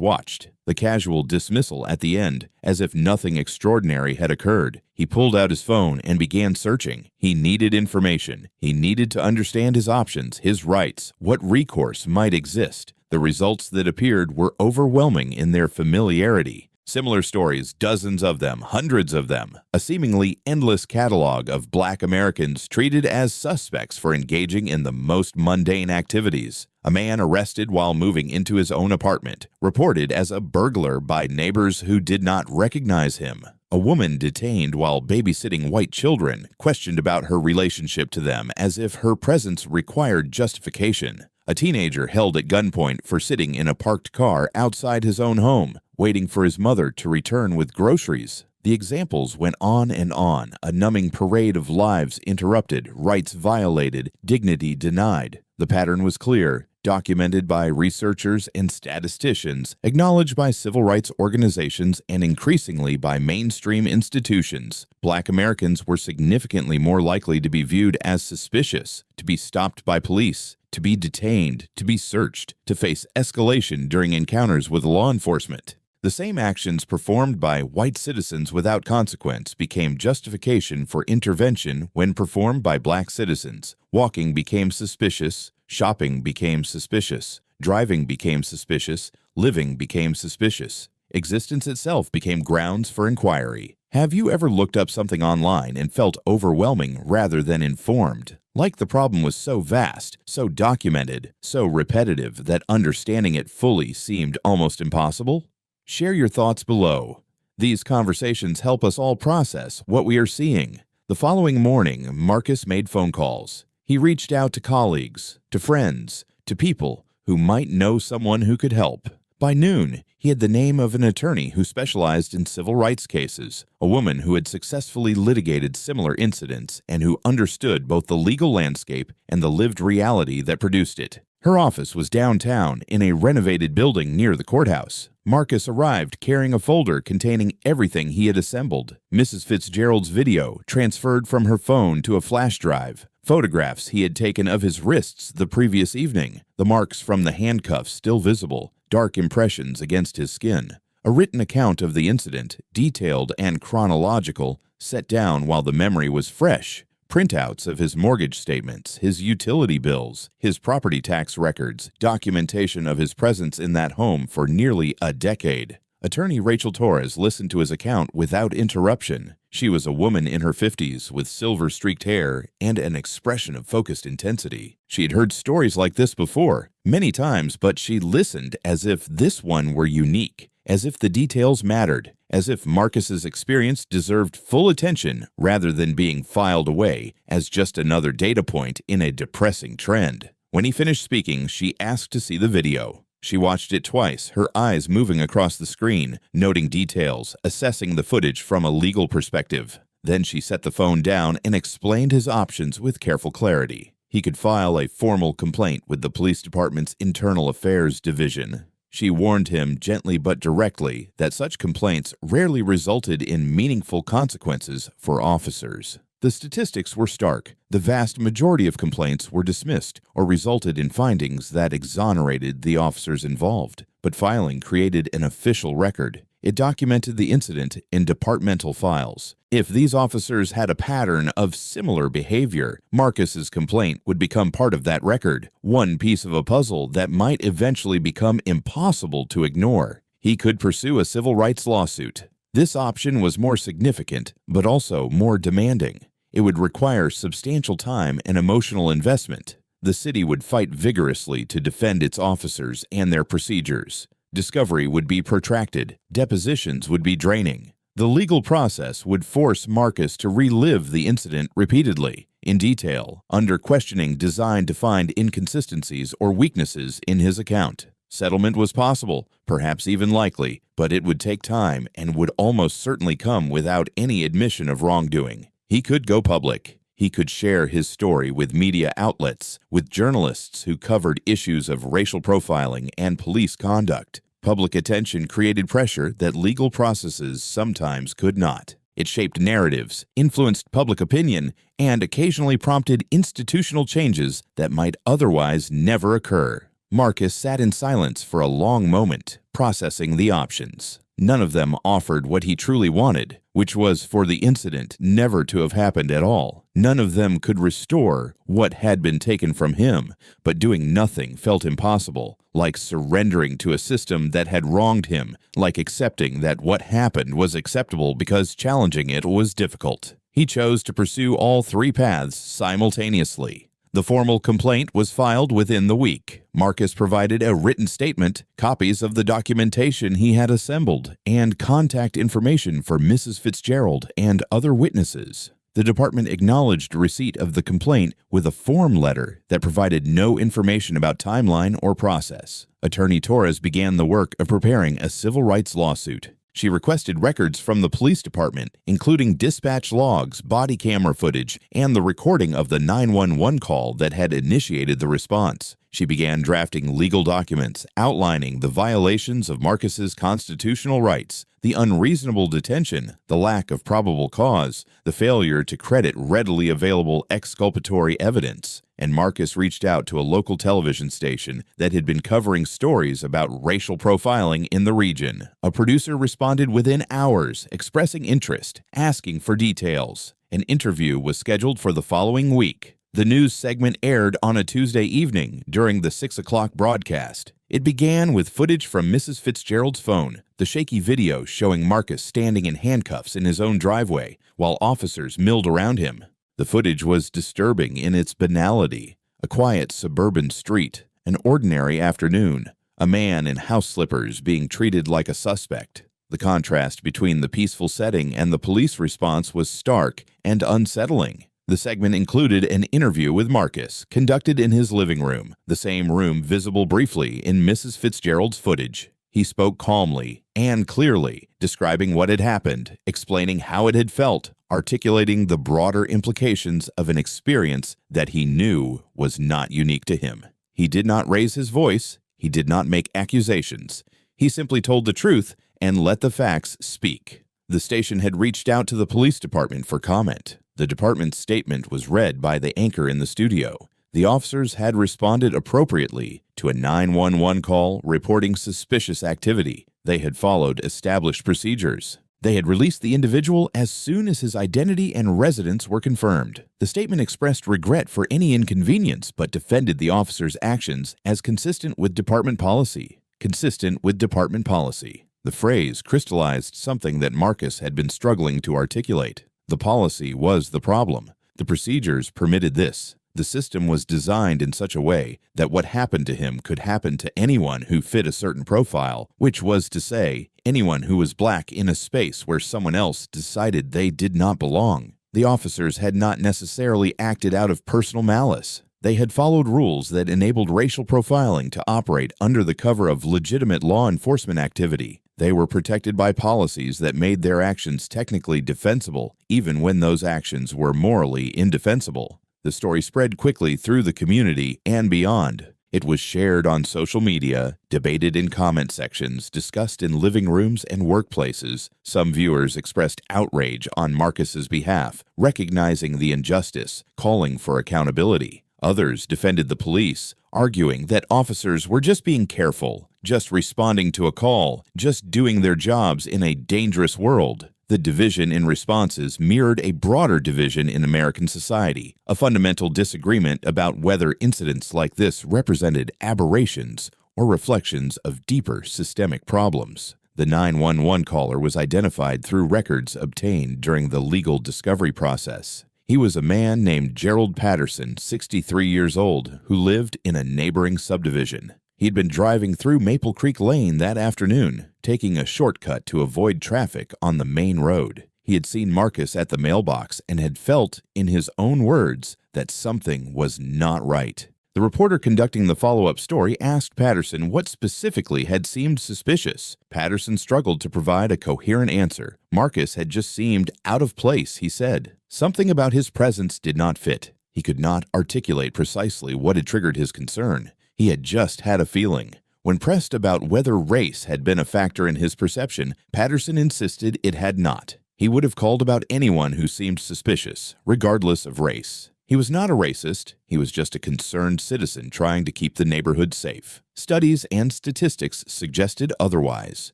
watched, the casual dismissal at the end, as if nothing extraordinary had occurred. He pulled out his phone and began searching. He needed information. He needed to understand his options, his rights, what recourse might exist. The results that appeared were overwhelming in their familiarity. Similar stories, dozens of them, hundreds of them, a seemingly endless catalog of Black Americans treated as suspects for engaging in the most mundane activities. A man arrested while moving into his own apartment, reported as a burglar by neighbors who did not recognize him. A woman detained while babysitting white children, questioned about her relationship to them as if her presence required justification. A teenager held at gunpoint for sitting in a parked car outside his own home, waiting for his mother to return with groceries. The examples went on, a numbing parade of lives interrupted, rights violated, dignity denied. The pattern was clear, documented by researchers and statisticians, acknowledged by civil rights organizations, and increasingly by mainstream institutions. Black Americans were significantly more likely to be viewed as suspicious, to be stopped by police, to be detained, to be searched, to face escalation during encounters with law enforcement. The same actions performed by white citizens without consequence became justification for intervention when performed by Black citizens. Walking became suspicious, shopping became suspicious, driving became suspicious, living became suspicious. Existence itself became grounds for inquiry. Have you ever looked up something online and felt overwhelming rather than informed? Like the problem was so vast, so documented, so repetitive that understanding it fully seemed almost impossible? Share your thoughts below. These conversations help us all process what we are seeing. The following morning, Marcus made phone calls. He reached out to colleagues, to friends, to people who might know someone who could help. By noon, he had the name of an attorney who specialized in civil rights cases, a woman who had successfully litigated similar incidents and who understood both the legal landscape and the lived reality that produced it. Her office was downtown in a renovated building near the courthouse. Marcus arrived carrying a folder containing everything he had assembled. Mrs. Fitzgerald's video transferred from her phone to a flash drive. Photographs he had taken of his wrists the previous evening. The marks from the handcuffs still visible. Dark impressions against his skin. A written account of the incident, detailed and chronological, set down while the memory was fresh. Printouts of his mortgage statements, his utility bills, his property tax records, documentation of his presence in that home for nearly a decade. Attorney Rachel Torres listened to his account without interruption. She was a woman in her 50s with silver-streaked hair and an expression of focused intensity. She had heard stories like this before, many times, but she listened as if this one were unique, as if the details mattered, as if Marcus's experience deserved full attention rather than being filed away as just another data point in a depressing trend. When he finished speaking, she asked to see the video. She watched it twice, her eyes moving across the screen, noting details, assessing the footage from a legal perspective. Then she set the phone down and explained his options with careful clarity. He could file a formal complaint with the police department's Internal Affairs Division. She warned him gently but directly that such complaints rarely resulted in meaningful consequences for officers. The statistics were stark. The vast majority of complaints were dismissed or resulted in findings that exonerated the officers involved. But filing created an official record. It documented the incident in departmental files. If these officers had a pattern of similar behavior, Marcus's complaint would become part of that record, one piece of a puzzle that might eventually become impossible to ignore. He could pursue a civil rights lawsuit. This option was more significant, but also more demanding. It would require substantial time and emotional investment. The city would fight vigorously to defend its officers and their procedures. Discovery would be protracted. Depositions would be draining. The legal process would force Marcus to relive the incident repeatedly, in detail, under questioning designed to find inconsistencies or weaknesses in his account. Settlement was possible, perhaps even likely, but it would take time and would almost certainly come without any admission of wrongdoing. He could go public. He could share his story with media outlets, with journalists who covered issues of racial profiling and police conduct. Public attention created pressure that legal processes sometimes could not. It shaped narratives, influenced public opinion, and occasionally prompted institutional changes that might otherwise never occur. Marcus sat in silence for a long moment, processing the options. None of them offered what he truly wanted, which was for the incident never to have happened at all. None of them could restore what had been taken from him, but doing nothing felt impossible, like surrendering to a system that had wronged him, like accepting that what happened was acceptable because challenging it was difficult. He chose to pursue all three paths simultaneously. The formal complaint was filed within the week. Marcus provided a written statement, copies of the documentation he had assembled, and contact information for Mrs. Fitzgerald and other witnesses. The department acknowledged receipt of the complaint with a form letter that provided no information about timeline or process. Attorney Torres began the work of preparing a civil rights lawsuit. She requested records from the police department, including dispatch logs, body camera footage, and the recording of the 911 call that had initiated the response. She began drafting legal documents outlining the violations of Marcus's constitutional rights, the unreasonable detention, the lack of probable cause, the failure to credit readily available exculpatory evidence. And Marcus reached out to a local television station that had been covering stories about racial profiling in the region. A producer responded within hours, expressing interest, asking for details. An interview was scheduled for the following week. The news segment aired on a Tuesday evening during the 6 o'clock broadcast. It began with footage from Mrs. Fitzgerald's phone, the shaky video showing Marcus standing in handcuffs in his own driveway while officers milled around him. The footage was disturbing in its banality. A quiet suburban street, an ordinary afternoon, a man in house slippers being treated like a suspect. The contrast between the peaceful setting and the police response was stark and unsettling. The segment included an interview with Marcus, conducted in his living room, the same room visible briefly in Mrs. Fitzgerald's footage. He spoke calmly and clearly, describing what had happened, explaining how it had felt, articulating the broader implications of an experience that he knew was not unique to him. He did not raise his voice. He did not make accusations. He simply told the truth and let the facts speak. The station had reached out to the police department for comment. The department's statement was read by the anchor in the studio. The officers had responded appropriately to a 911 call reporting suspicious activity. They had followed established procedures. They had released the individual as soon as his identity and residence were confirmed. The statement expressed regret for any inconvenience but defended the officers' actions as consistent with department policy. Consistent with department policy. The phrase crystallized something that Marcus had been struggling to articulate. The policy was the problem. The procedures permitted this. The system was designed in such a way that what happened to him could happen to anyone who fit a certain profile, which was to say, anyone who was black in a space where someone else decided they did not belong. The officers had not necessarily acted out of personal malice. They had followed rules that enabled racial profiling to operate under the cover of legitimate law enforcement activity. They were protected by policies that made their actions technically defensible, even when those actions were morally indefensible. The story spread quickly through the community and beyond. It was shared on social media, debated in comment sections, discussed in living rooms and workplaces. Some viewers expressed outrage on Marcus's behalf, recognizing the injustice, calling for accountability. Others defended the police, arguing that officers were just being careful, just responding to a call, just doing their jobs in a dangerous world. The division in responses mirrored a broader division in American society, a fundamental disagreement about whether incidents like this represented aberrations or reflections of deeper systemic problems. The 911 caller was identified through records obtained during the legal discovery process. He was a man named Gerald Patterson, 63 years old, who lived in a neighboring subdivision. He'd been driving through Maple Creek Lane that afternoon, taking a shortcut to avoid traffic on the main road. He had seen Marcus at the mailbox and had felt, in his own words, that something was not right. The reporter conducting the follow-up story asked Patterson what specifically had seemed suspicious. Patterson struggled to provide a coherent answer. Marcus had just seemed out of place, he said. Something about his presence did not fit. He could not articulate precisely what had triggered his concern. He had just had a feeling. When pressed about whether race had been a factor in his perception, Patterson insisted it had not. He would have called about anyone who seemed suspicious, regardless of race. He was not a racist. He was just a concerned citizen trying to keep the neighborhood safe. Studies and statistics suggested otherwise.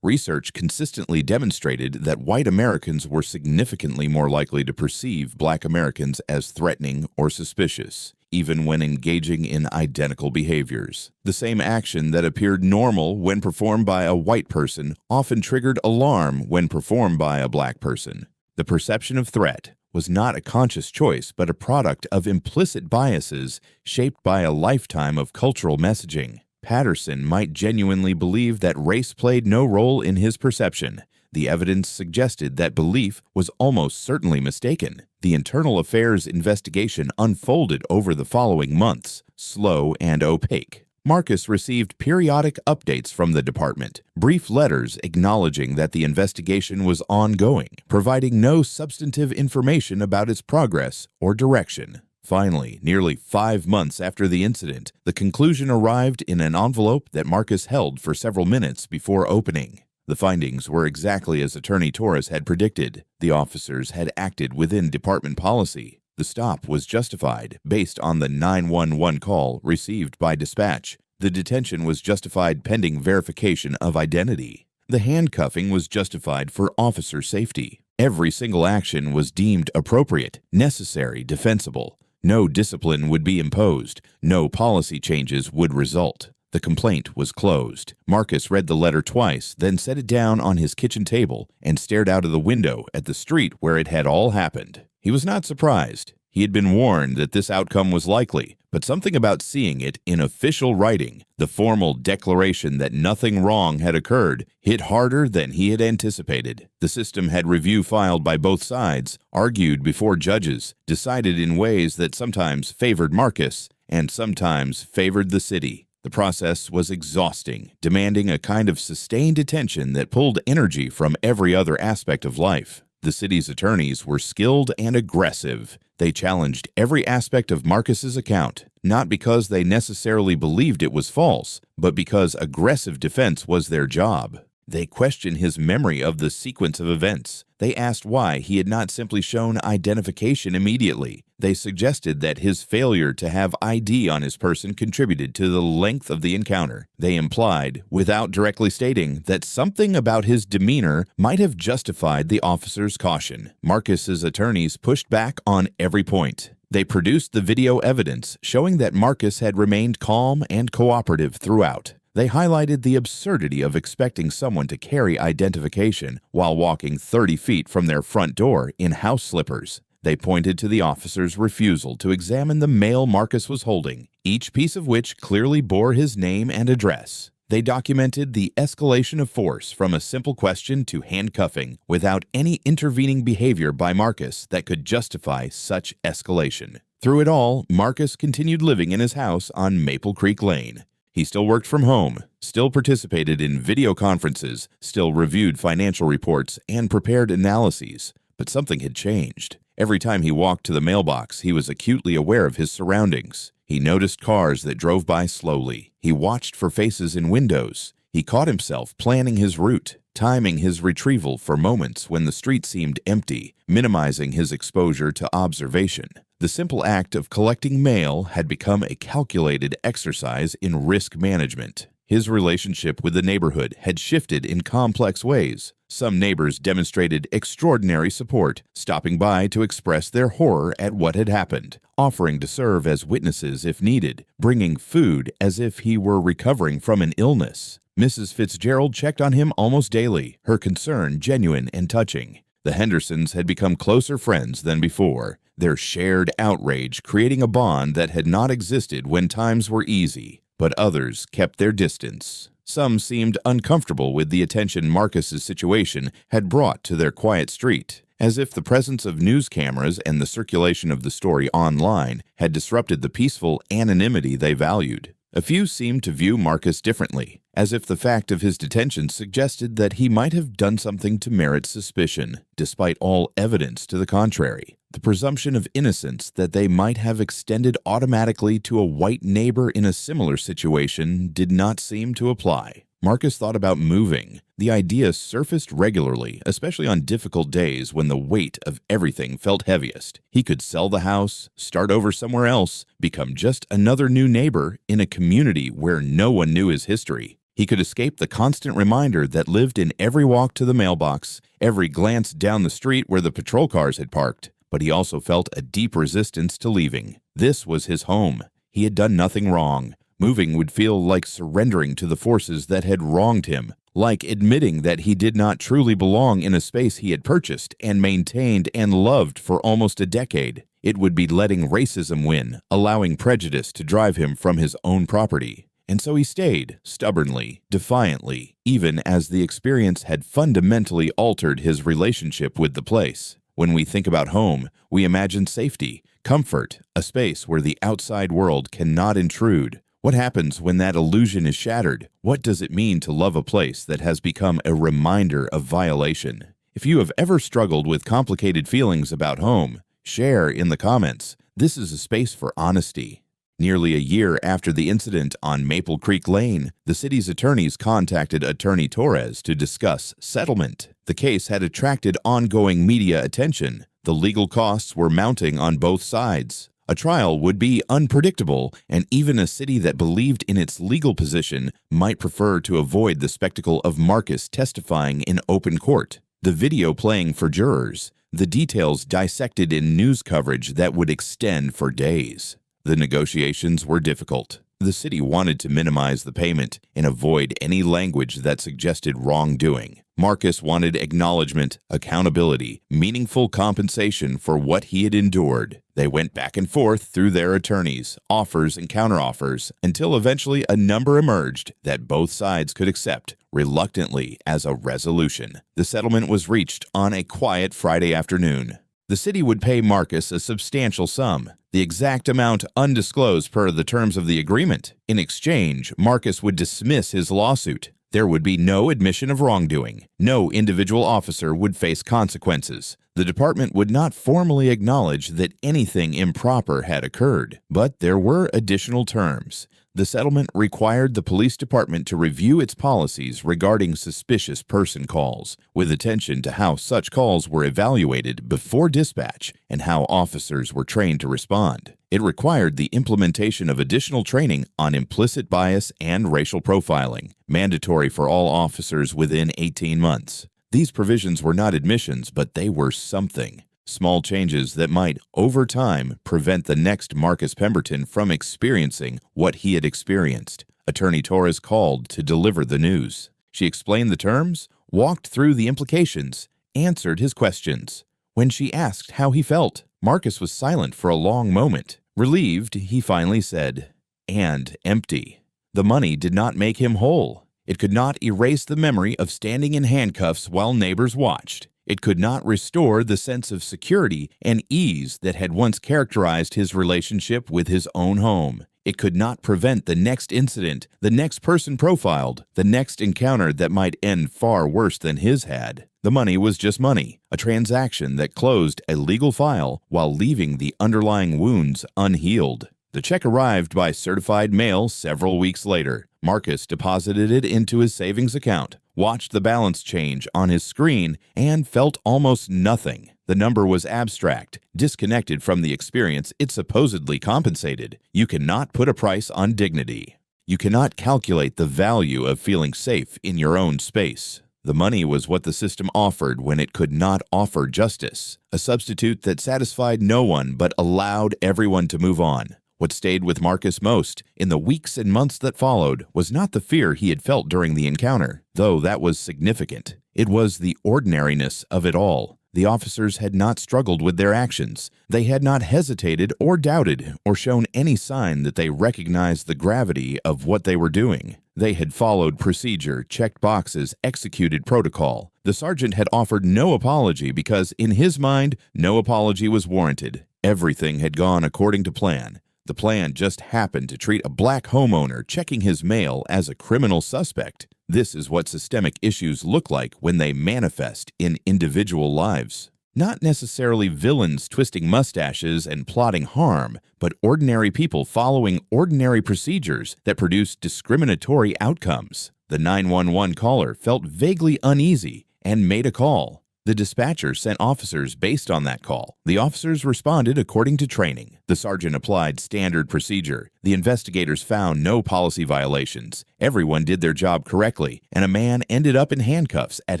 Research consistently demonstrated that white Americans were significantly more likely to perceive Black Americans as threatening or suspicious, even when engaging in identical behaviors. The same action that appeared normal when performed by a white person often triggered alarm when performed by a Black person. The perception of threat was not a conscious choice, but a product of implicit biases shaped by a lifetime of cultural messaging. Patterson might genuinely believe that race played no role in his perception. The evidence suggested that belief was almost certainly mistaken. The internal affairs investigation unfolded over the following months, slow and opaque. Marcus received periodic updates from the department, brief letters acknowledging that the investigation was ongoing, providing no substantive information about its progress or direction. Finally, nearly 5 months after the incident, the conclusion arrived in an envelope that Marcus held for several minutes before opening. The findings were exactly as Attorney Torres had predicted. The officers had acted within department policy. The stop was justified based on the 911 call received by dispatch. The detention was justified pending verification of identity. The handcuffing was justified for officer safety. Every single action was deemed appropriate, necessary, defensible. No discipline would be imposed. No policy changes would result. The complaint was closed. Marcus read the letter twice, then set it down on his kitchen table and stared out of the window at the street where it had all happened. He was not surprised. He had been warned that this outcome was likely, but something about seeing it in official writing, the formal declaration that nothing wrong had occurred, hit harder than he had anticipated. The system had review filed by both sides, argued before judges, decided in ways that sometimes favored Marcus and sometimes favored the city. The process was exhausting, demanding a kind of sustained attention that pulled energy from every other aspect of life. The city's attorneys were skilled and aggressive. They challenged every aspect of Marcus's account, not because they necessarily believed it was false, but because aggressive defense was their job. They questioned his memory of the sequence of events. They asked why he had not simply shown identification immediately. They suggested that his failure to have ID on his person contributed to the length of the encounter. They implied, without directly stating, that something about his demeanor might have justified the officer's caution. Marcus's attorneys pushed back on every point. They produced the video evidence showing that Marcus had remained calm and cooperative throughout. They highlighted the absurdity of expecting someone to carry identification while walking 30 feet from their front door in house slippers. They pointed to the officer's refusal to examine the mail Marcus was holding, each piece of which clearly bore his name and address. They documented the escalation of force from a simple question to handcuffing without any intervening behavior by Marcus that could justify such escalation. Through it all, Marcus continued living in his house on Maple Creek Lane. He still worked from home, still participated in video conferences, still reviewed financial reports and prepared analyses, but something had changed. Every time he walked to the mailbox, he was acutely aware of his surroundings. He noticed cars that drove by slowly. He watched for faces in windows. He caught himself planning his route, timing his retrieval for moments when the street seemed empty, minimizing his exposure to observation. The simple act of collecting mail had become a calculated exercise in risk management. His relationship with the neighborhood had shifted in complex ways. Some neighbors demonstrated extraordinary support, stopping by to express their horror at what had happened, offering to serve as witnesses if needed, bringing food as if he were recovering from an illness. Mrs. Fitzgerald checked on him almost daily, her concern genuine and touching. The Hendersons had become closer friends than before, their shared outrage creating a bond that had not existed when times were easy, but others kept their distance. Some seemed uncomfortable with the attention Marcus's situation had brought to their quiet street, as if the presence of news cameras and the circulation of the story online had disrupted the peaceful anonymity they valued. A few seemed to view Marcus differently, as if the fact of his detention suggested that he might have done something to merit suspicion, despite all evidence to the contrary. The presumption of innocence that they might have extended automatically to a white neighbor in a similar situation did not seem to apply. Marcus thought about moving. The idea surfaced regularly, especially on difficult days when the weight of everything felt heaviest. He could sell the house, start over somewhere else, become just another new neighbor in a community where no one knew his history. He could escape the constant reminder that lived in every walk to the mailbox, every glance down the street where the patrol cars had parked. But he also felt a deep resistance to leaving. This was his home. He had done nothing wrong. Moving would feel like surrendering to the forces that had wronged him, like admitting that he did not truly belong in a space he had purchased and maintained and loved for almost a decade. It would be letting racism win, allowing prejudice to drive him from his own property. And so he stayed, stubbornly, defiantly, even as the experience had fundamentally altered his relationship with the place. When we think about home, we imagine safety, comfort, a space where the outside world cannot intrude. What happens when that illusion is shattered? What does it mean to love a place that has become a reminder of violation? If you have ever struggled with complicated feelings about home, share in the comments. This is a space for honesty. Nearly a year after the incident on Maple Creek Lane, the city's attorneys contacted Attorney Torres to discuss settlement. The case had attracted ongoing media attention. The legal costs were mounting on both sides. A trial would be unpredictable, and even a city that believed in its legal position might prefer to avoid the spectacle of Marcus testifying in open court. The video playing for jurors, the details dissected in news coverage that would extend for days. The negotiations were difficult. The city wanted to minimize the payment and avoid any language that suggested wrongdoing. Marcus wanted acknowledgement, accountability, meaningful compensation for what he had endured. They went back and forth through their attorneys, offers and counteroffers, until eventually a number emerged that both sides could accept, reluctantly, as a resolution. The settlement was reached on a quiet Friday afternoon. The city would pay Marcus a substantial sum, the exact amount undisclosed per the terms of the agreement. In exchange, Marcus would dismiss his lawsuit. There would be no admission of wrongdoing. No individual officer would face consequences. The department would not formally acknowledge that anything improper had occurred, but there were additional terms. The settlement required the police department to review its policies regarding suspicious person calls, with attention to how such calls were evaluated before dispatch and how officers were trained to respond. It required the implementation of additional training on implicit bias and racial profiling, mandatory for all officers within 18 months. These provisions were not admissions, but they were something. Small changes that might, over time, prevent the next Marcus Pemberton from experiencing what he had experienced. Attorney Torres called to deliver the news. She explained the terms, walked through the implications, answered his questions. When she asked how he felt, Marcus was silent for a long moment. Relieved, he finally said, "And empty." The money did not make him whole. It could not erase the memory of standing in handcuffs while neighbors watched. It could not restore the sense of security and ease that had once characterized his relationship with his own home. It could not prevent the next incident, the next person profiled, the next encounter that might end far worse than his had. The money was just money, a transaction that closed a legal file while leaving the underlying wounds unhealed. The check arrived by certified mail several weeks later. Marcus deposited it into his savings account, watched the balance change on his screen, and felt almost nothing. The number was abstract, disconnected from the experience it supposedly compensated. You cannot put a price on dignity. You cannot calculate the value of feeling safe in your own space. The money was what the system offered when it could not offer justice, a substitute that satisfied no one but allowed everyone to move on. What stayed with Marcus most in the weeks and months that followed was not the fear he had felt during the encounter, though that was significant. It was the ordinariness of it all. The officers had not struggled with their actions. They had not hesitated or doubted or shown any sign that they recognized the gravity of what they were doing. They had followed procedure, checked boxes, executed protocol. The sergeant had offered no apology because, in his mind, no apology was warranted. Everything had gone according to plan. The plan just happened to treat a black homeowner checking his mail as a criminal suspect. This is what systemic issues look like when they manifest in individual lives. Not necessarily villains twisting mustaches and plotting harm, but ordinary people following ordinary procedures that produce discriminatory outcomes. The 911 caller felt vaguely uneasy and made a call. The dispatcher sent officers based on that call. The officers responded according to training. The sergeant applied standard procedure. The investigators found no policy violations. Everyone did their job correctly, and a man ended up in handcuffs at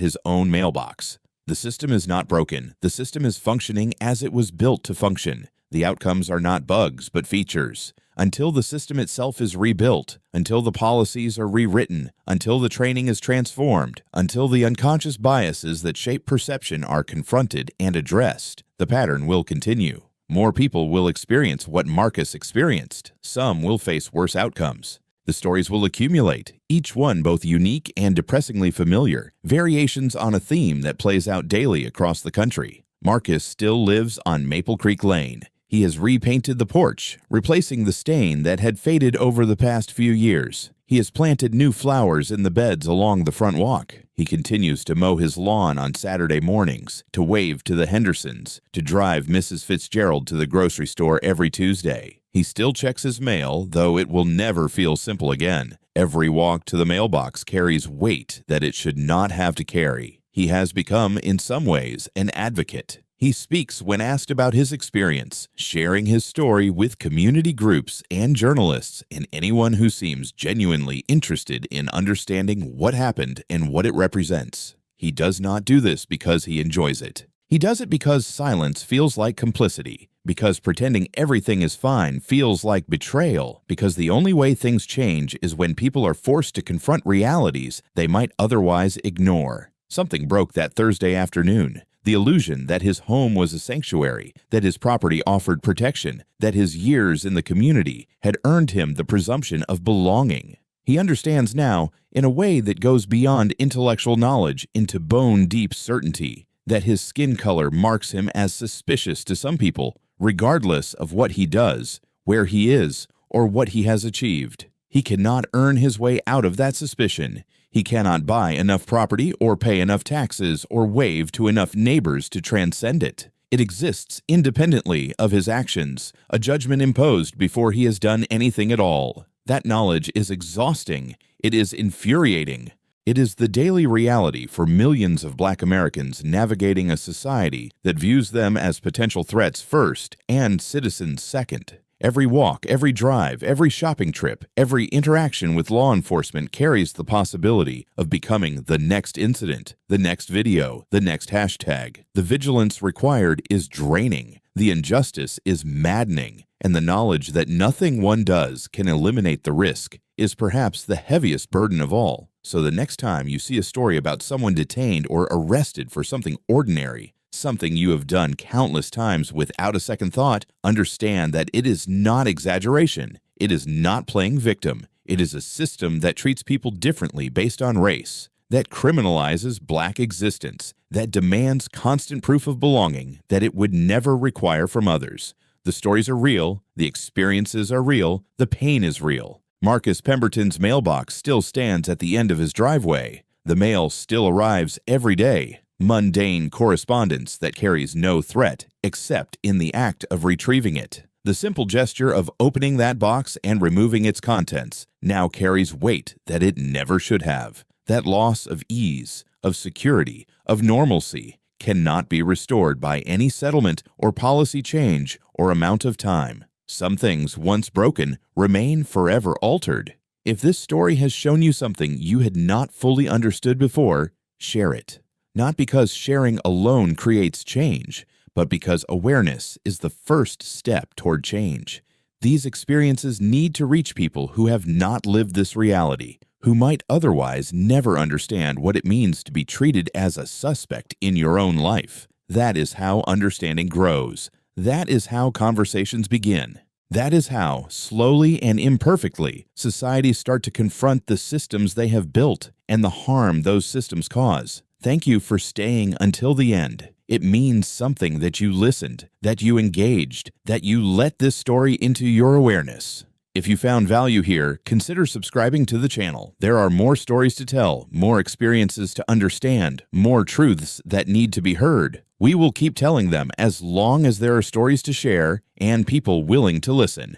his own mailbox. The system is not broken. The system is functioning as it was built to function. The outcomes are not bugs, but features. Until the system itself is rebuilt, until the policies are rewritten, until the training is transformed, until the unconscious biases that shape perception are confronted and addressed, the pattern will continue. More people will experience what Marcus experienced. Some will face worse outcomes. The stories will accumulate, each one both unique and depressingly familiar, variations on a theme that plays out daily across the country. Marcus still lives on Maple Creek Lane. He has repainted the porch, replacing the stain that had faded over the past few years. He has planted new flowers in the beds along the front walk. He continues to mow his lawn on Saturday mornings, to wave to the Hendersons, to drive Mrs. Fitzgerald to the grocery store every Tuesday. He still checks his mail, though it will never feel simple again. Every walk to the mailbox carries weight that it should not have to carry. He has become, in some ways, an advocate. He speaks when asked about his experience, sharing his story with community groups and journalists and anyone who seems genuinely interested in understanding what happened and what it represents. He does not do this because he enjoys it. He does it because silence feels like complicity, because pretending everything is fine feels like betrayal, because the only way things change is when people are forced to confront realities they might otherwise ignore. Something broke that Thursday afternoon. The illusion that his home was a sanctuary, that his property offered protection, that his years in the community had earned him the presumption of belonging. He understands now, in a way that goes beyond intellectual knowledge into bone-deep certainty, that his skin color marks him as suspicious to some people, regardless of what he does, where he is, or what he has achieved. He cannot earn his way out of that suspicion. He cannot buy enough property or pay enough taxes or wave to enough neighbors to transcend it. It exists independently of his actions, a judgment imposed before he has done anything at all. That knowledge is exhausting. It is infuriating. It is the daily reality for millions of Black Americans navigating a society that views them as potential threats first and citizens second. Every walk, every drive, every shopping trip, every interaction with law enforcement carries the possibility of becoming the next incident, the next video, the next hashtag. The vigilance required is draining. The injustice is maddening. And the knowledge that nothing one does can eliminate the risk is perhaps the heaviest burden of all. So the next time you see a story about someone detained or arrested for something ordinary, something you have done countless times without a second thought, understand that it is not exaggeration. It is not playing victim. It is a system that treats people differently based on race, that criminalizes Black existence, that demands constant proof of belonging that it would never require from others. The stories are real, the experiences are real, the pain is real. Marcus Pemberton's mailbox still stands at the end of his driveway. The mail still arrives every day. Mundane correspondence that carries no threat except in the act of retrieving it. The simple gesture of opening that box and removing its contents now carries weight that it never should have. That loss of ease, of security, of normalcy cannot be restored by any settlement or policy change or amount of time. Some things, once broken, remain forever altered. If this story has shown you something you had not fully understood before, share it. Not because sharing alone creates change, but because awareness is the first step toward change. These experiences need to reach people who have not lived this reality, who might otherwise never understand what it means to be treated as a suspect in your own life. That is how understanding grows. That is how conversations begin. That is how, slowly and imperfectly, societies start to confront the systems they have built and the harm those systems cause. Thank you for staying until the end. It means something that you listened, that you engaged, that you let this story into your awareness. If you found value here, consider subscribing to the channel. There are more stories to tell, more experiences to understand, more truths that need to be heard. We will keep telling them as long as there are stories to share and people willing to listen.